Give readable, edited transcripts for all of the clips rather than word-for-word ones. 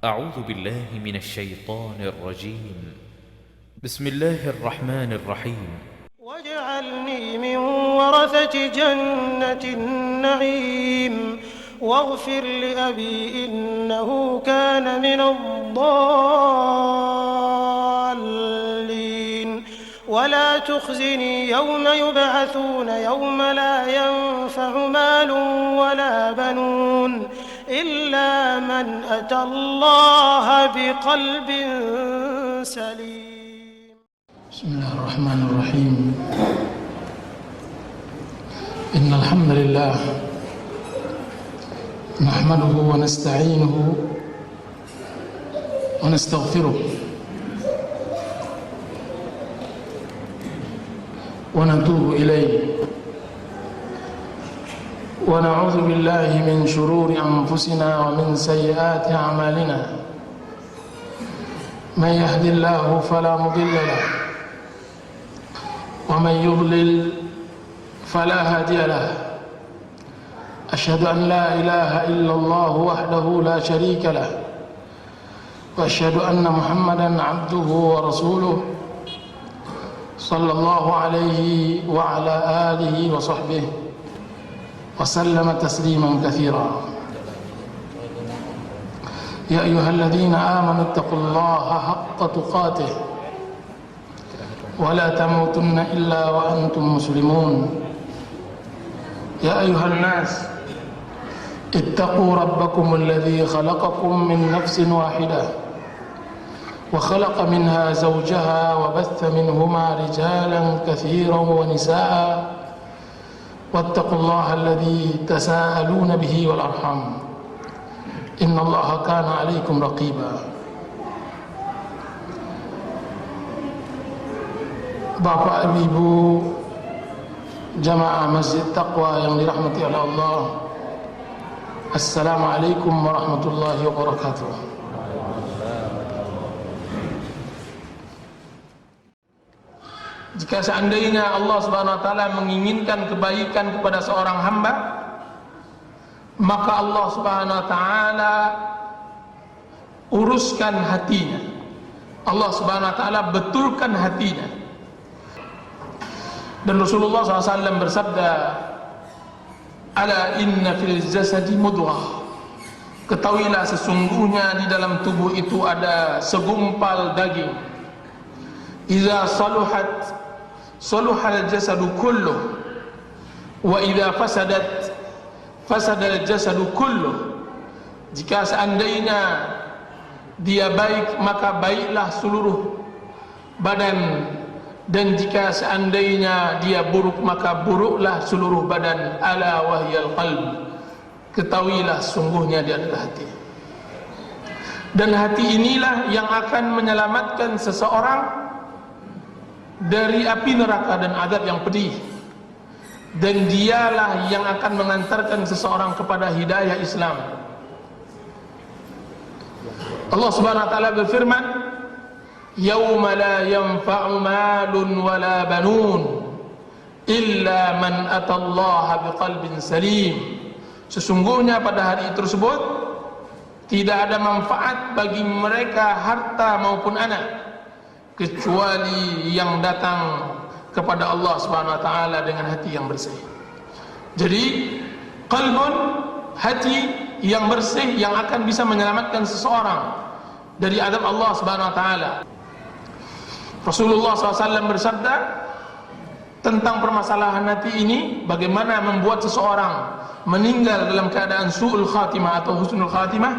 أعوذ بالله من الشيطان الرجيم. بسم الله الرحمن الرحيم. واجعلني من ورثة جنة النعيم واغفر لأبي إنه كان من الضالين ولا تخزني يوم يبعثون يوم لا ينفع مال ولا بنون إلا من أتى الله بقلب سليم. بسم الله الرحمن الرحيم. إن الحمد لله نحمده ونستعينه ونستغفره ونتوب إليه ونعوذ بالله من شرور أنفسنا ومن سيئات أعمالنا. من يهد الله فلا مضل له ومن يضلل فلا هادي له. أشهد أن لا إله إلا الله وحده لا شريك له وأشهد أن محمدا عبده ورسوله صلى الله عليه وعلى آله وصحبه وسلم تسليما كثيرا. يا أيها الذين آمنوا اتقوا الله حق تقاته ولا تموتن إلا وأنتم مسلمون. يا أيها الناس اتقوا ربكم الذي خلقكم من نفس واحدة وخلق منها زوجها وبث منهما رجالا كثيرا ونساء واتقوا الله الذي تساءلون به والأرحام إن الله كان عليكم رقيبا. Bapak Ibu jamaah Masjid Taqwa yang dirahmati oleh Allah, Assalamualaikum warahmatullahi wabarakatuh. Jika seandainya Allah Subhanahu wa taala menginginkan kebaikan kepada seorang hamba, maka Allah Subhanahu wa taala uruskan hatinya. Allah Subhanahu wa taala betulkan hatinya. Dan Rasulullah SAW bersabda, "Ala inna fil jasadi mudghah." Ketahuilah sesungguhnya di dalam tubuh itu ada segumpal daging. Idza saluhat saluhal jasadu kulluh wa idza fasadat fasadal jasadu kulluh. Jika seandainya dia baik, maka baiklah seluruh badan, dan jika seandainya dia buruk, maka buruklah seluruh badan. Ala wahyal qalb. Ketahuilah sungguhnya dia adalah hati. Dan hati inilah yang akan menyelamatkan seseorang dari api neraka dan azab yang pedih. Dan dialah yang akan mengantarkan seseorang kepada hidayah Islam. Allah Subhanahu wa taala berfirman, "Yauma la yanfa'u malun wala banun illa man atallaha biqalbin salim." Sesungguhnya pada hari tersebut tidak ada manfaat bagi mereka harta maupun anak, kecuali yang datang kepada Allah Subhanahu wa taala dengan hati yang bersih. Jadi qalbun, hati yang bersih yang akan bisa menyelamatkan seseorang dari azab Allah Subhanahu wa taala. Rasulullah SAW bersabda tentang permasalahan hati ini, bagaimana membuat seseorang meninggal dalam keadaan su'ul khatimah atau husnul khatimah,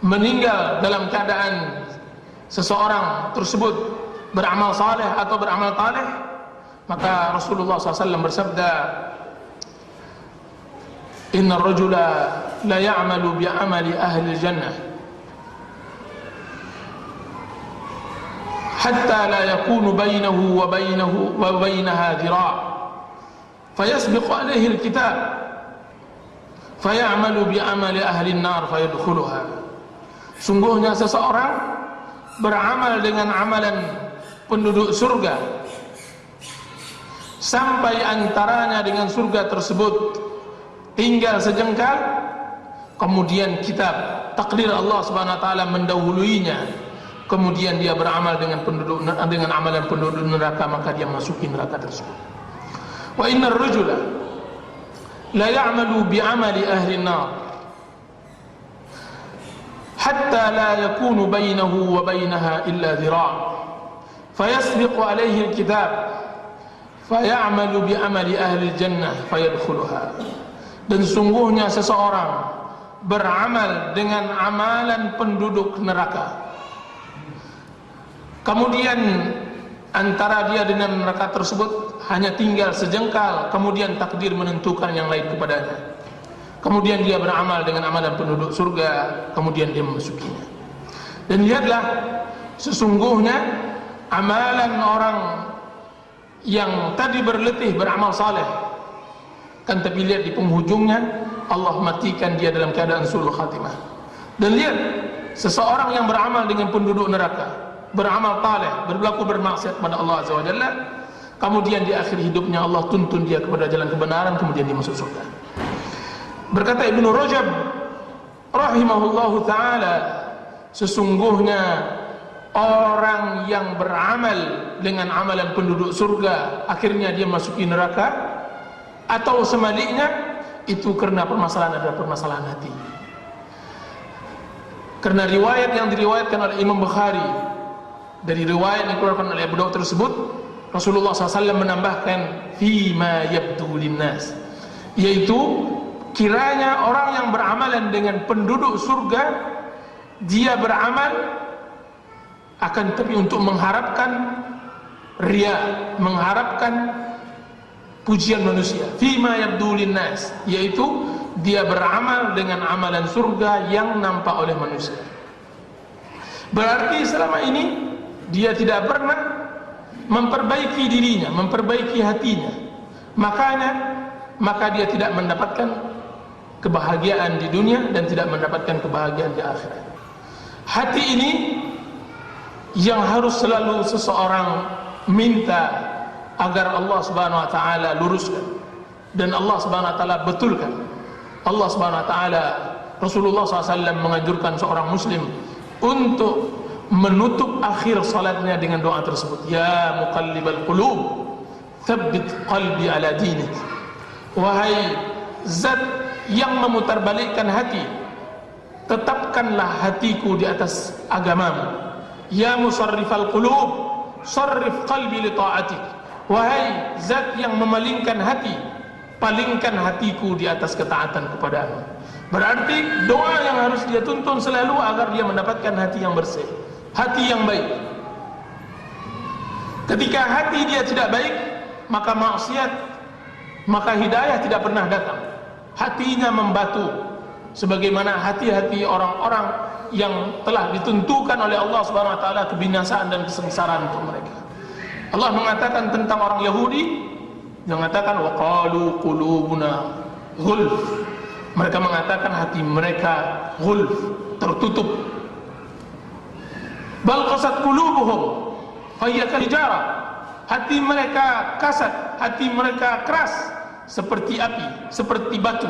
meninggal dalam keadaan seseorang tersebut beramal saleh atau beramal taleh. Maka Rasulullah SAW bersabda, "Inna ar-rajula la ya'malu bi'amali ahli jannah hatta la yakunu bainahu wa bainaha dhira' fayasbiqu alayhi al-kitab fayamalu bi'amali ahli an-nar fayadkhuluha." Sungguhnya seseorang beramal dengan amalan penduduk surga sampai antaranya dengan surga tersebut tinggal sejengkal, kemudian kitab takdir Allah Subhanahu wa taala mendahuluinya, kemudian dia beramal dengan amalan penduduk neraka, maka dia masuki neraka tersebut. Wa innar rajula la ya'malu bi 'amali ahli an-nar hatta la yakunu bainahu wa bainaha illa dhira' fayasbiqu alayhi al-kitab fayamalu bi amali ahli jannah fayadkhuluha. Dan sungguhnya seseorang beramal dengan amalan penduduk neraka, kemudian antara dia dengan neraka tersebut hanya tinggal sejengkal, kemudian takdir menentukan yang lain kepadanya, kemudian dia beramal dengan amalan penduduk surga, kemudian dia memasukinya. Dan lihatlah, sesungguhnya amalan orang yang tadi berletih beramal saleh, kan tapi lihat di penghujungnya Allah matikan dia dalam keadaan sulh khatimah. Dan lihat, seseorang yang beramal dengan penduduk neraka, beramal saleh, berlaku bermaksiat kepada Allah Azza wa Jalla, kemudian di akhir hidupnya Allah tuntun dia kepada jalan kebenaran, kemudian dia masuk surga. Berkata Ibnu Rajab rahimahullahu taala, sesungguhnya orang yang beramal dengan amalan penduduk surga akhirnya dia masuki neraka, atau sebaliknya, itu karena permasalahan adalah permasalahan hati. Karena riwayat yang diriwayatkan oleh Imam Bukhari, dari riwayat yang dikeluarkan oleh Abu Dawud tersebut, Rasulullah SAW menambahkan fima yabdu linnas, yaitu kiranya orang yang beramalan dengan penduduk surga, dia beramal akan tapi untuk mengharapkan riya, mengharapkan pujian manusia. Fima yabdu linnas, yaitu dia beramal dengan amalan surga yang nampak oleh manusia. Berarti selama ini dia tidak pernah memperbaiki dirinya, memperbaiki hatinya. Maka dia tidak mendapatkan kebahagiaan di dunia dan tidak mendapatkan kebahagiaan di akhirat. Hati ini yang harus selalu seseorang minta agar Allah Subhanahu wa taala luruskan dan Allah Subhanahu wa taala betulkan. Allah Subhanahu wa taala, Rasulullah SAW menganjurkan seorang muslim untuk menutup akhir salatnya dengan doa tersebut, ya muqallibal qulub tsabbit qalbi ala dinik. Wahai zat yang memutarbalikkan hati, tetapkanlah hatiku di atas agamamu. Ya musarrifal qulub sarrif qalbi li ta'atik. Wahai zat yang memalingkan hati, palingkan hatiku di atas ketaatan kepadamu. Berarti doa yang harus dia tuntun selalu agar dia mendapatkan hati yang bersih, hati yang baik. Ketika hati dia tidak baik, maka maksiat, maka hidayah tidak pernah datang. Hatinya membatu, sebagaimana hati-hati orang-orang yang telah ditentukan oleh Allah Subhanahu wa taala kebinasaan dan kesengsaraan untuk mereka. Allah mengatakan tentang orang Yahudi, yang mengatakan waqalu qulubuna ghulf. Mereka mengatakan hati mereka ghulf, tertutup. Bal qasat qulubuhum fahiya kaljarah. Hati mereka kasat, hati mereka keras seperti api, seperti batu.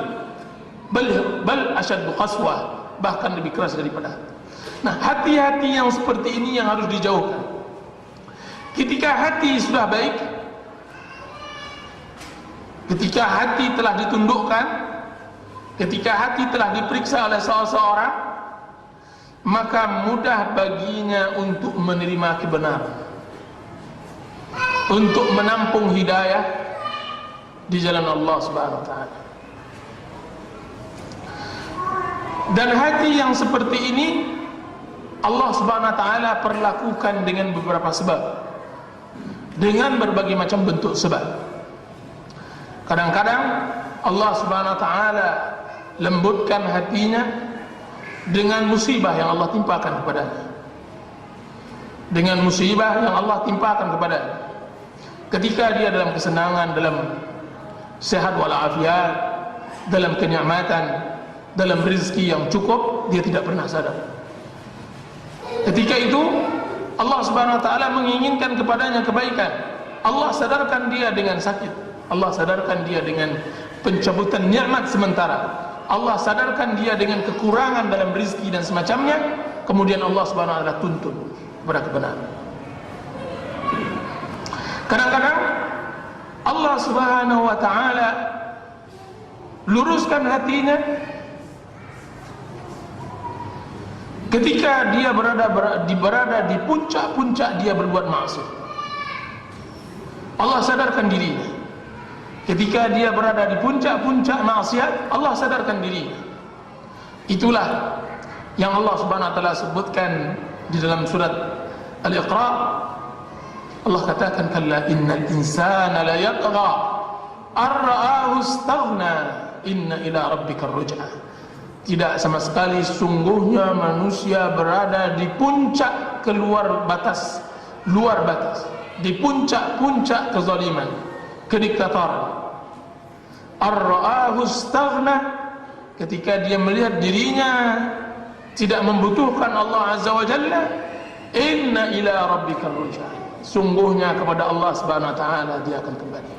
Bal asyaddu qaswah, bahkan lebih keras daripada. Nah, hati-hati yang seperti ini yang harus dijauhkan. Ketika hati sudah baik, ketika hati telah ditundukkan, ketika hati telah diperiksa oleh seseorang, maka mudah baginya untuk menerima kebenaran, untuk menampung hidayah di jalan Allah Subhanahu wa taala. Dan hati yang seperti ini Allah Subhanahu wa taala perlakukan dengan beberapa sebab, dengan berbagai macam bentuk sebab. Kadang-kadang Allah Subhanahu wa taala lembutkan hatinya dengan musibah yang Allah timpakan kepadanya, dengan musibah yang Allah timpakan kepadanya. Ketika dia dalam kesenangan, dalam sehat walafiat, dalam kenikmatan, dalam rezeki yang cukup, dia tidak pernah sadar. Ketika itu Allah Subhanahu wa taala menginginkan kepadanya kebaikan, Allah sadarkan dia dengan sakit, Allah sadarkan dia dengan pencabutan nikmat sementara, Allah sadarkan dia dengan kekurangan dalam rezeki dan semacamnya, kemudian Allah Subhanahu wa taala tuntun kepada kebenaran. Kadang-kadang Allah Subhanahu wa taala luruskan hatinya ketika dia berada di puncak-puncak dia berbuat maksiat. Allah sadarkan dirinya. Ketika dia berada di puncak-puncak maksiat, Allah sadarkan dirinya. Itulah yang Allah Subhanahu wa taala sebutkan di dalam surat Al-Iqra. Allah katakan, kalla innal insana la yatgha ar-ra'ahu istaghna inna ila rabbikar ruj'ah. Tidak sama sekali, sungguhnya manusia berada di puncak luar batas, di puncak-puncak kezaliman, kediktatoran. Ar-ra'ahu istaghna, ketika dia melihat dirinya tidak membutuhkan Allah Azza wa Jalla, inna ila rabbikar ruj'ah, sungguhnya kepada Allah Subhanahu wa taala dia akan kembali.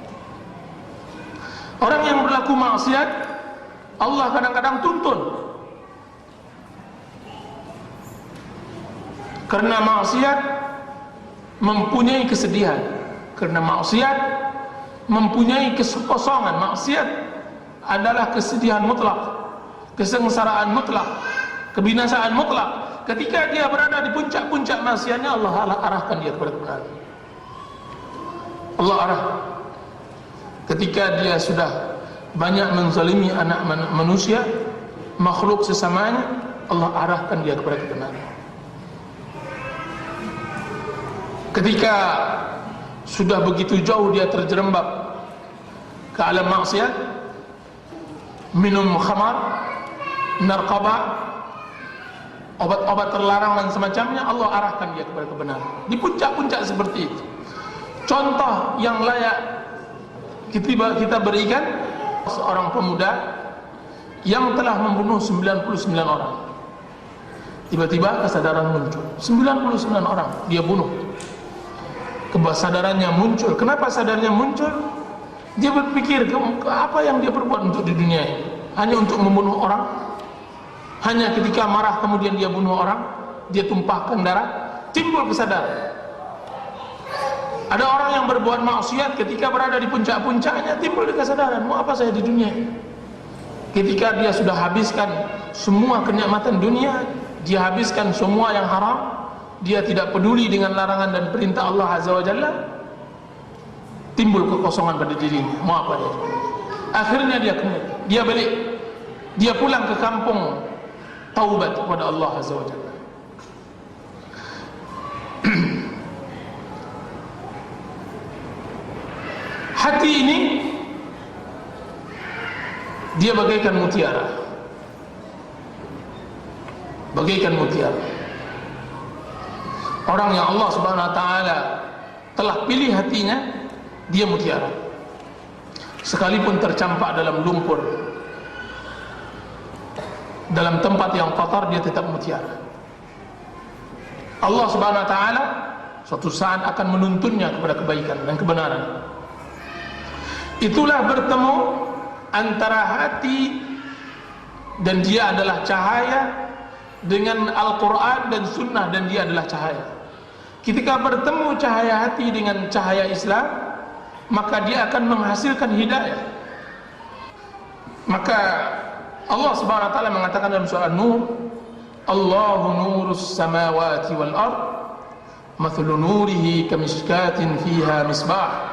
Orang yang berlaku maksiat, Allah kadang-kadang tuntun. Karena maksiat mempunyai kesedihan, karena maksiat mempunyai kekosongan. Maksiat adalah kesedihan mutlak, kesengsaraan mutlak, kebinasaan mutlak. Ketika dia berada di puncak-puncak maksiatnya, Allah arahkan dia kepada kebenaran. Allah arah. Ketika dia sudah banyak menzalimi anak manusia, makhluk sesamanya, Allah arahkan dia kepada kebenaran. Ketika sudah begitu jauh dia terjerembab ke alam maksiat, minum khamar, narkoba, obat-obat terlarang dan semacamnya, Allah arahkan dia kepada kebenaran. Di puncak-puncak seperti itu. Contoh yang layak kita berikan, seorang pemuda yang telah membunuh 99 orang. Tiba-tiba kesadaran muncul. 99 orang dia bunuh. Kesadarannya muncul. Kenapa sadarnya muncul? Dia berpikir, apa yang dia perbuat untuk di dunia ini? Hanya untuk membunuh orang? Hanya ketika marah kemudian dia bunuh orang, dia tumpahkan darah, timbul kesadaran. Ada orang yang berbuat maksiat ketika berada di puncak-puncaknya, timbul kesadaran, mau apa saya di dunia ini? Ketika dia sudah habiskan semua kenikmatan dunia, dia habiskan semua yang haram, dia tidak peduli dengan larangan dan perintah Allah Azza wa Jalla, timbul kekosongan pada dirinya, mau apa dia? Akhirnya dia balik, dia pulang ke kampung, taubat kepada Allah Azza wa Jalla. Hati ini dia bagaikan mutiara, bagaikan mutiara. Orang yang Allah Subhanahu wa taala telah pilih hatinya, dia mutiara. Sekalipun tercampak dalam lumpur, dalam tempat yang kotor, dia tetap mutiara. Allah Subhanahu wa taala suatu saat akan menuntunnya kepada kebaikan dan kebenaran. Itulah bertemu antara hati, dan dia adalah cahaya, dengan Al-Quran dan Sunnah, dan dia adalah cahaya. Ketika bertemu cahaya hati dengan cahaya Islam, maka dia akan menghasilkan hidayah. Maka Allah Subhanahu wa taala mengatakan dalam surah An-Nur, Allahu nurus samawati wal ard, mathalu nurihi kamishkatin fiha misbah,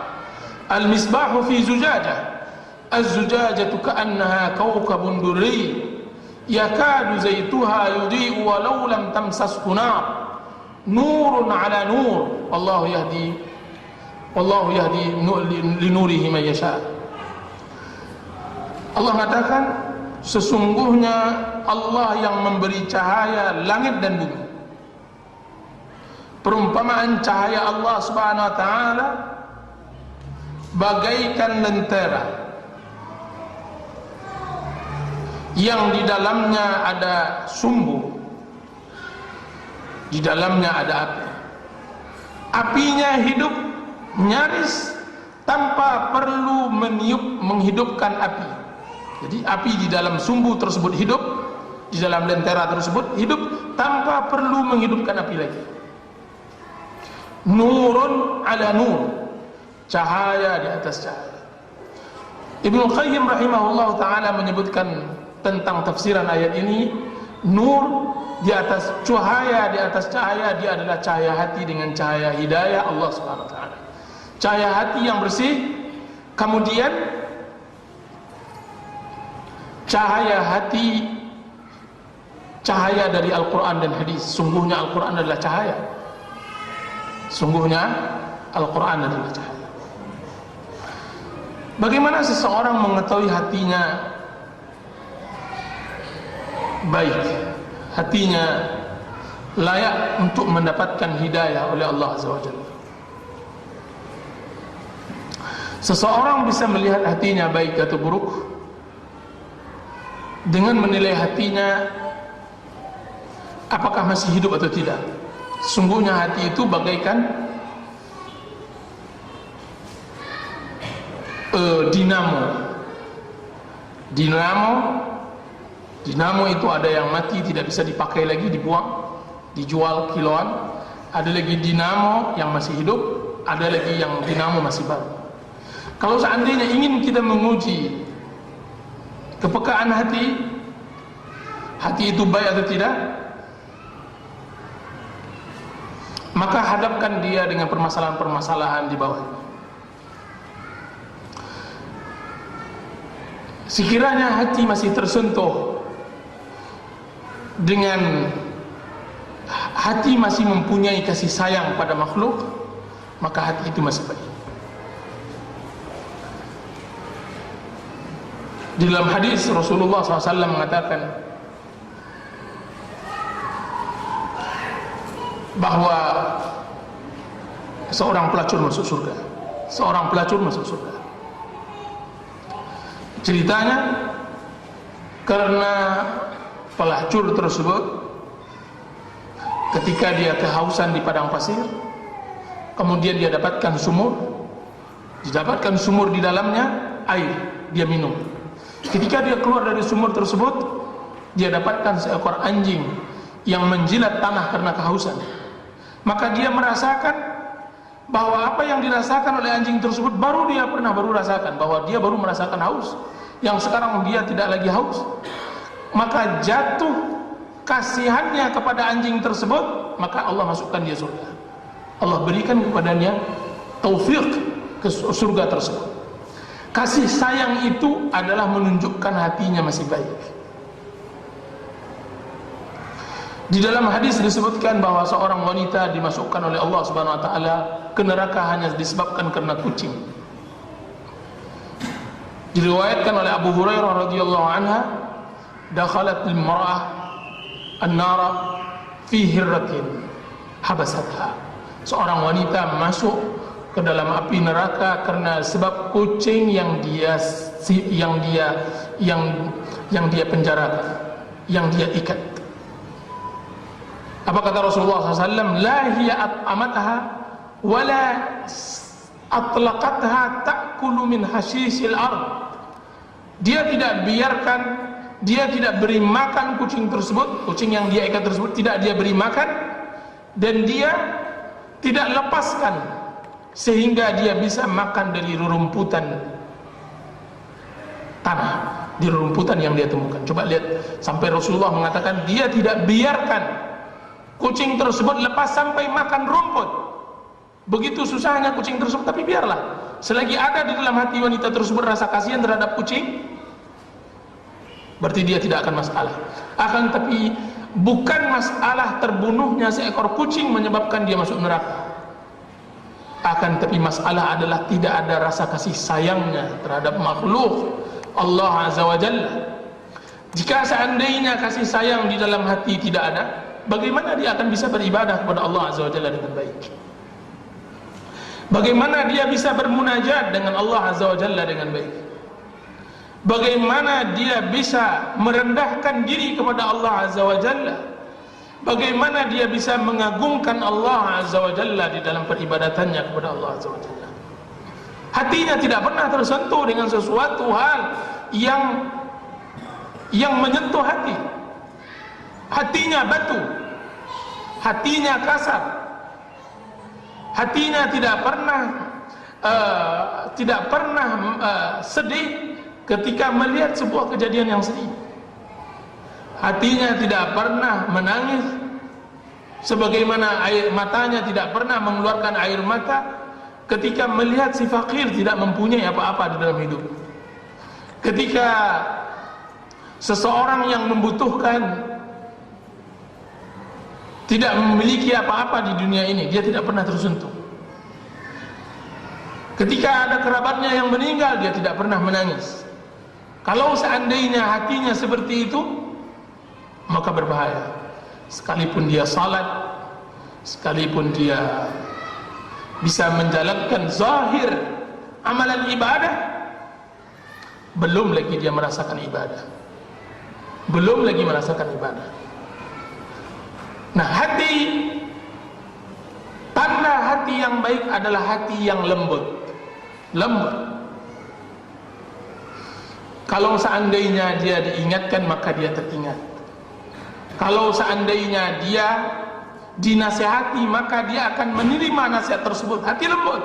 al-misbahu fi zujajah, az-zujajatu ka'annaha kawkabun durri, yakadu zaituha yudhi'u walau lam tamsashu nar, nurun ala nur, wallahu yahdi li nurihi man yasha. Allah katakan, sesungguhnya Allah yang memberi cahaya langit dan bumi. Perumpamaan cahaya Allah Subhanahu wa taala bagaikan lentera yang di dalamnya ada sumbu, di dalamnya ada api. Apinya hidup nyaris tanpa perlu menghidupkan api. Jadi api di dalam sumbu tersebut hidup, di dalam lentera tersebut hidup tanpa perlu menghidupkan api lagi. Nurun ala nur, cahaya di atas cahaya. Ibnu Qayyim rahimahullah ta'ala menyebutkan tentang tafsiran ayat ini, nur di atas cahaya, dia adalah cahaya hati dengan cahaya hidayah Allah Subhanahu wa taala. Cahaya hati yang bersih, kemudian cahaya hati, cahaya dari Al-Quran dan hadis. Sungguhnya Al-Quran adalah cahaya. Sungguhnya Al-Quran adalah cahaya. Bagaimana seseorang mengetahui hatinya baik, hatinya layak untuk mendapatkan hidayah oleh Allah Azza wa Jalla? Seseorang bisa melihat hatinya baik atau buruk dengan menilai hatinya apakah masih hidup atau tidak. Sungguhnya hati itu bagaikan dinamo itu ada yang mati tidak bisa dipakai lagi, dibuang, dijual kiloan. Ada lagi dinamo yang masih hidup, ada lagi yang dinamo masih baru. Kalau seandainya ingin kita menguji kepekaan hati itu baik atau tidak, maka hadapkan dia dengan permasalahan-permasalahan di bawahnya. Sekiranya hati masih tersentuh dengan hati masih mempunyai kasih sayang pada makhluk, maka hati itu masih baik. Di dalam hadis Rasulullah SAW mengatakan bahwa seorang pelacur masuk surga. Seorang pelacur masuk surga. Ceritanya, karena pelacur tersebut ketika dia kehausan di padang pasir, kemudian dia dapatkan sumur, didapatkan sumur di dalamnya air, dia minum. Ketika dia keluar dari sumur tersebut, dia dapatkan seekor anjing yang menjilat tanah karena kehausan. Maka dia merasakan bahwa apa yang dirasakan oleh anjing tersebut baru rasakan, bahwa dia baru merasakan haus, yang sekarang dia tidak lagi haus. Maka jatuh kasihannya kepada anjing tersebut, maka Allah masukkan dia surga. Allah berikan kepadanya taufik ke surga tersebut. Kasih sayang itu adalah menunjukkan hatinya masih baik. Di dalam hadis disebutkan bahwa seorang wanita dimasukkan oleh Allah Subhanahu wa taala ke neraka hanya disebabkan karena kucing. Diriwayatkan oleh Abu Hurairah radhiyallahu anha, dakhalat al-mar'ah an-nara fi hirratin habasatha. Seorang wanita masuk ke dalam api neraka karena sebab kucing yang dia penjarakan, yang dia ikat. Apa kata Rasulullah SAW? La hiya at'amatha wala atlaqatha ta'kulu min hashisil ard. Dia tidak biarkan, dia tidak beri makan kucing tersebut, kucing yang dia ikat tersebut tidak dia beri makan, dan dia tidak lepaskan sehingga dia bisa makan dari rerumputan tanah, di rerumputan yang dia temukan. Coba lihat, sampai Rasulullah mengatakan dia tidak biarkan kucing tersebut lepas sampai makan rumput. Begitu susahnya kucing tersebut, tapi biarlah, selagi ada di dalam hati wanita tersebut rasa kasihan terhadap kucing, berarti dia tidak akan masalah. Akan tapi bukan masalah terbunuhnya seekor kucing menyebabkan dia masuk neraka. Akan tapi masalah adalah tidak ada rasa kasih sayangnya terhadap makhluk Allah Azza wa Jalla. Jika seandainya kasih sayang di dalam hati tidak ada, bagaimana dia akan bisa beribadah kepada Allah Azza wa Jalla dengan baik? Bagaimana dia bisa bermunajat dengan Allah Azza wa Jalla dengan baik? Bagaimana dia bisa merendahkan diri kepada Allah Azza wa Jalla? Bagaimana dia bisa mengagungkan Allah Azza wa Jalla di dalam peribadatannya kepada Allah Azza wa Jalla? Hatinya tidak pernah tersentuh dengan sesuatu hal yang yang menyentuh hati. Hatinya batu, hatinya kasar, hatinya tidak pernah sedih ketika melihat sebuah kejadian yang sedih. Hatinya tidak pernah menangis, sebagaimana matanya tidak pernah mengeluarkan air mata ketika melihat si fakir tidak mempunyai apa-apa di dalam hidup. Ketika seseorang yang membutuhkan tidak memiliki apa-apa di dunia ini, dia tidak pernah tersentuh. Ketika ada kerabatnya yang meninggal, dia tidak pernah menangis. Kalau seandainya hatinya seperti itu, maka berbahaya. Sekalipun dia salat, sekalipun dia bisa menjalankan zahir amalan ibadah, belum lagi dia merasakan ibadah, belum lagi merasakan ibadah. Nah, tanda hati yang baik adalah hati yang lembut. Kalau seandainya dia diingatkan, maka dia teringat. Kalau seandainya dia dinasihati, maka dia akan menerima nasihat tersebut. Hati lembut.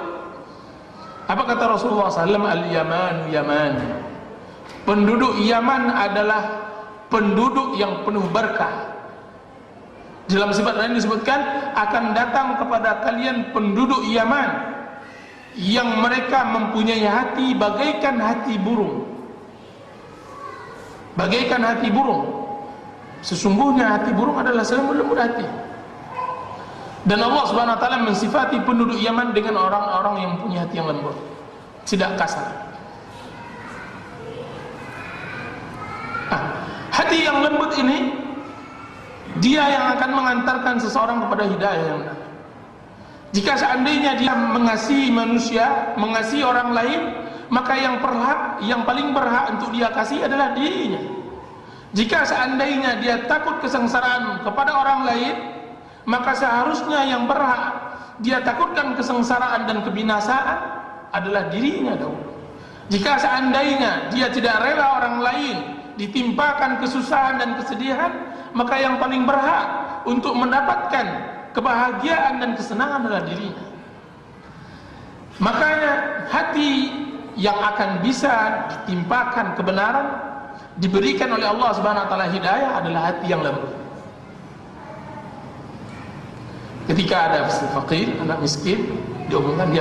Apa kata Rasulullah SAW? Al-Yaman Yaman. Penduduk Yaman adalah penduduk yang penuh berkah. Dalam sifat lain disebutkan, akan datang kepada kalian penduduk Yaman yang mereka mempunyai hati bagaikan hati burung. Bagaikan hati burung. Sesungguhnya hati burung adalah lembut hati. Dan Allah Subhanahu wa taala mensifati penduduk Yaman dengan orang-orang yang punya hati yang lembut, tidak kasar. Hati yang lembut ini, dia yang akan mengantarkan seseorang kepada hidayah yang benar. Jika seandainya dia mengasihi manusia, mengasihi orang lain, maka yang paling berhak untuk dia kasih adalah dirinya. Jika seandainya dia takut kesengsaraan kepada orang lain, maka seharusnya yang berhak dia takutkan kesengsaraan dan kebinasaan adalah dirinya dahulu. Jika seandainya dia tidak rela orang lain ditimpakan kesusahan dan kesedihan, maka yang paling berhak untuk mendapatkan kebahagiaan dan kesenangan adalah dirinya. Makanya hati yang akan bisa ditimpakan kebenaran, diberikan oleh Allah Subhanahu wa taala hidayah, adalah hati yang lembut. Ketika ada fakir, anak miskin, diomongkan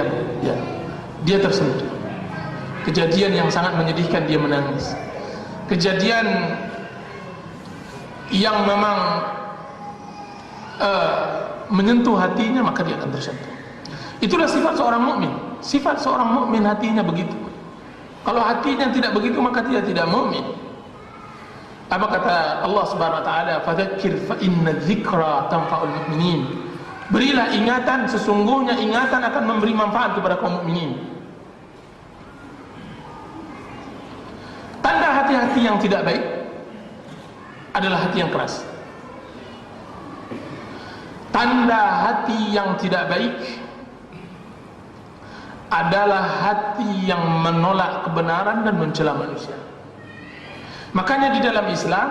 dia tersentuh. Kejadian yang sangat menyedihkan, dia menangis. Kejadian yang memang menyentuh hatinya, maka dia akan tersentuh. Itulah sifat seorang mukmin. Sifat seorang mukmin hatinya begitu. Kalau hatinya tidak begitu, maka dia tidak mukmin. Apa kata Allah Subhanahu wa taala? Fadzakir fa inna dzikra tanfa'ul mu'minin. Berilah ingatan, sesungguhnya ingatan akan memberi manfaat kepada kaum mukminin. Tanda hati-hati yang tidak baik adalah hati yang keras. Tanda hati yang tidak baik adalah hati yang menolak kebenaran dan mencela manusia. Makanya di dalam Islam,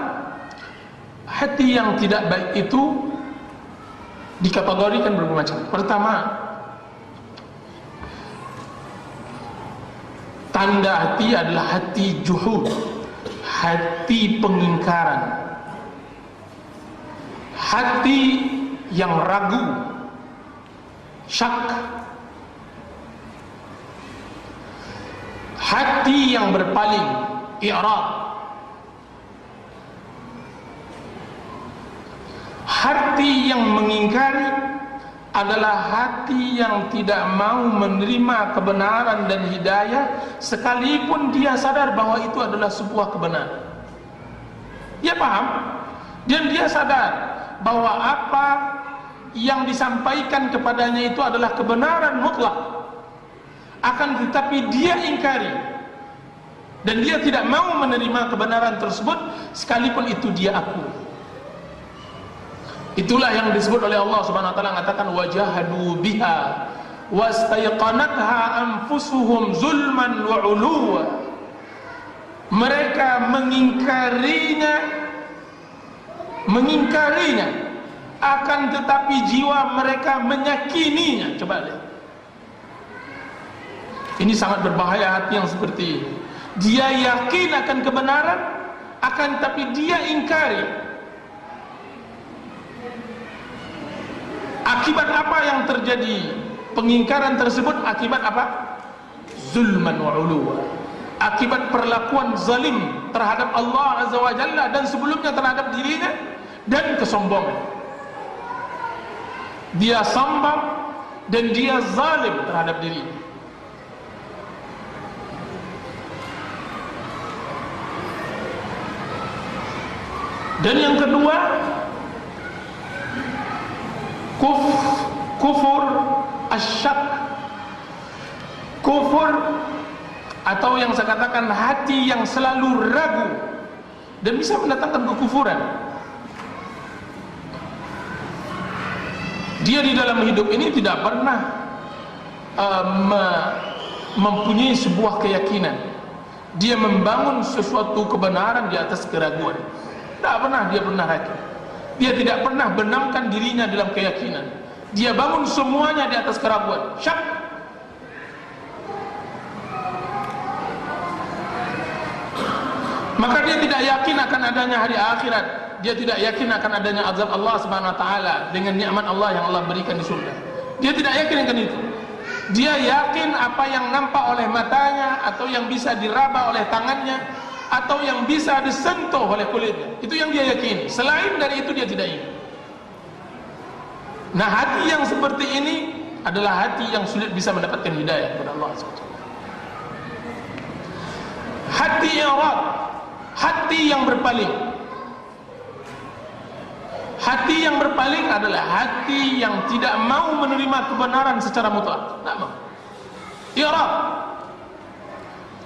hati yang tidak baik itu dikategorikan bermacam. Pertama, tanda hati adalah hati juhud, hati pengingkaran, hati yang ragu, syak, hati yang berpaling, i'rad, hati yang mengingkari adalah hati yang tidak mau menerima kebenaran dan hidayah, sekalipun dia sadar bahwa itu adalah sebuah kebenaran. Dia paham dan dia sadar bahwa apa yang disampaikan kepadanya itu adalah kebenaran mutlak, akan tetapi dia ingkari dan dia tidak mau menerima kebenaran tersebut, sekalipun itu dia akui. Itulah yang disebut oleh Allah Subhanahu wa taala, mengatakan wajahadu biha wastayqanatha anfusuhum zulman wa 'uluwa. mereka mengingkarinya, akan tetapi jiwa mereka menyakininya. Coba lihat, ini sangat berbahaya hati yang seperti ini. Dia yakin akan kebenaran, akan tapi dia ingkari. Akibat apa yang terjadi? Pengingkaran tersebut akibat apa? Zulman wa uluwa. Akibat perlakuan zalim terhadap Allah Azza wa Jalla dan sebelumnya terhadap dirinya, dan kesombongan. Dia sombong dan dia zalim terhadap dirinya. Dan yang kedua, kufur asyak, kufur atau yang saya katakan hati yang selalu ragu dan bisa mendatangkan kekufuran. Dia di dalam hidup ini tidak pernah mempunyai sebuah keyakinan. Dia membangun sesuatu kebenaran di atas keraguan. Tidak pernah dia pernah yakin. Dia tidak pernah benamkan dirinya dalam keyakinan. Dia bangun semuanya di atas keraguan, syak. Maka dia tidak yakin akan adanya hari akhirat. Dia tidak yakin akan adanya azab Allah Subhanahu wa taala dengan nikmat Allah yang Allah berikan di surga. Dia tidak yakin akan itu. Dia yakin apa yang nampak oleh matanya, atau yang bisa diraba oleh tangannya, atau yang bisa disentuh oleh kulitnya. Itu yang dia yakini. Selain dari itu dia tidak ingin. Nah, hati yang seperti ini adalah hati yang sulit bisa mendapatkan hidayah kepada Allah SWT. Hati i'rad, hati yang berpaling. Hati yang berpaling adalah hati yang tidak mau menerima kebenaran secara mutlak. Tidak mau. I'rad,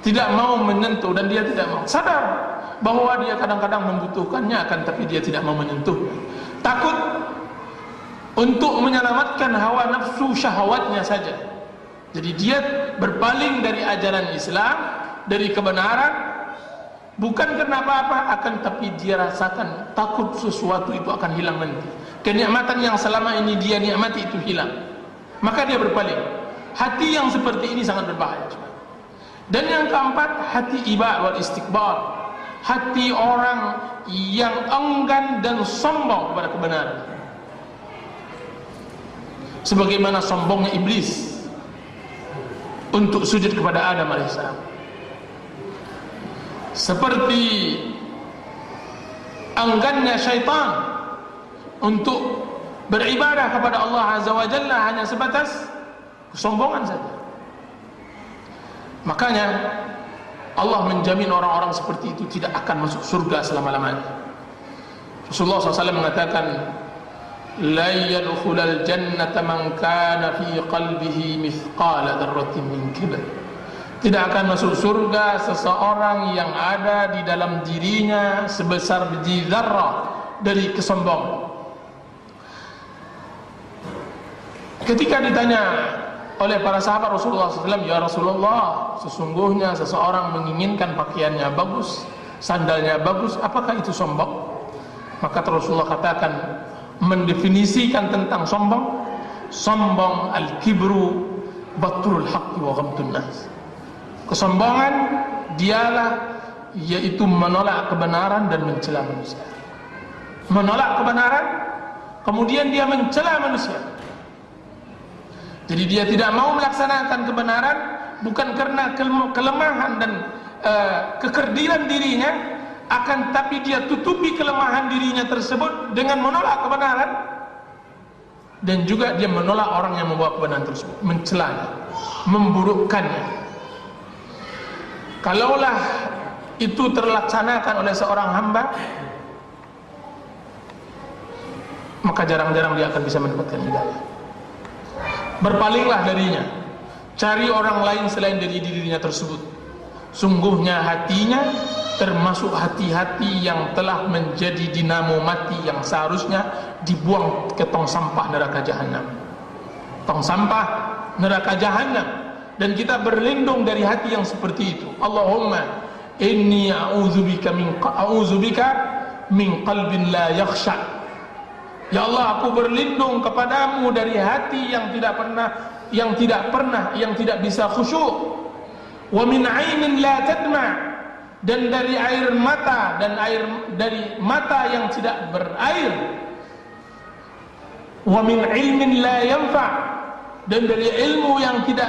tidak mau menyentuh, dan dia tidak mau. Sadar bahwa dia kadang-kadang membutuhkannya, akan tapi dia tidak mau menyentuh. Takut untuk menyelamatkan hawa nafsu syahwatnya saja. Jadi dia berpaling dari ajaran Islam, dari kebenaran, bukan karena apa-apa, akan tapi dia rasakan takut sesuatu itu akan hilang nanti. Kenikmatan yang selama ini dia nikmati itu hilang, maka dia berpaling. Hati yang seperti ini sangat berbahaya. Dan yang keempat, hati iba wal istikbar, hati orang yang enggan dan sombong kepada kebenaran, sebagaimana sombongnya iblis untuk sujud kepada Adam alaihissalam, seperti enggannya syaitan untuk beribadah kepada Allah Azza wa Jalla hanya sebatas kesombongan saja. Makanya Allah menjamin orang-orang seperti itu tidak akan masuk surga selama-lamanya. Rasulullah SAW mengatakan, la yadkhulul jannata man kana fi qalbihi mithqala dzarratin min kibr. Tidak akan masuk surga seseorang yang ada di dalam dirinya sebesar biji zarrah dari kesombongan. Ketika ditanya oleh para sahabat Rasulullah SAW, ya Rasulullah, sesungguhnya seseorang menginginkan pakaiannya bagus, sandalnya bagus, apakah itu sombong? Maka Rasulullah katakan, mendefinisikan tentang sombong, sombong al-kibru batrul haqqi wa ghamtun nas. Kesombongan dialah yaitu menolak kebenaran dan mencela manusia. Menolak kebenaran, kemudian dia mencela manusia. Jadi dia tidak mau melaksanakan kebenaran bukan karena kelemahan dan kekerdilan dirinya, akan tapi dia tutupi kelemahan dirinya tersebut dengan menolak kebenaran, dan juga dia menolak orang yang membawa kebenaran tersebut, mencelanya, memburukkannya. Kalaulah itu terlaksanakan oleh seorang hamba, maka jarang-jarang dia akan bisa mendapatkan hidayah. Berpalinglah darinya, cari orang lain selain dari dirinya tersebut. Sungguhnya hatinya termasuk hati-hati yang telah menjadi dinamo mati yang seharusnya dibuang ke tong sampah neraka jahanam. Tong sampah neraka jahanam. Dan kita berlindung dari hati yang seperti itu. Allahumma inni a'udzubika min qalbin la yakhsha. Ya Allah, aku berlindung kepadamu dari hati yang tidak bisa khusyuk. Wa min 'ainin la tadma, dan dari air mata dari mata yang tidak berair. Wa min ilmin la yanfa, dan dari ilmu yang tidak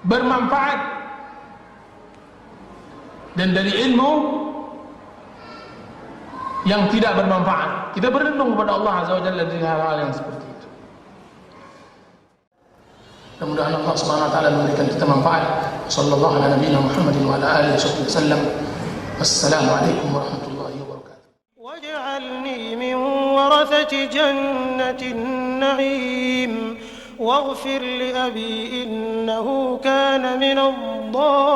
bermanfaat, dan dari ilmu yang tidak bermanfaat. Kita berlindung kepada Allah Azza wa Jalla dari hal-hal yang seperti itu. Mudah-mudahan Allah Subhanahu wa taala memberikan kita manfaat. Sallallahu ala nabiyina Muhammadin wa ala alihi wasallam. Wassalamualaikum warahmatullahi wabarakatuh. Waj'alni min warathati jannatin na'im waghfir li abi innahu kana min ad-dallin.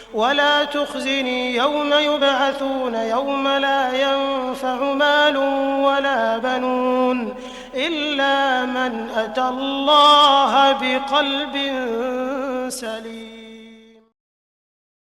ولا تخزني يوم يبعثون يوم لا ينفع مال ولا بنون إلا من أتى الله بقلب سليم.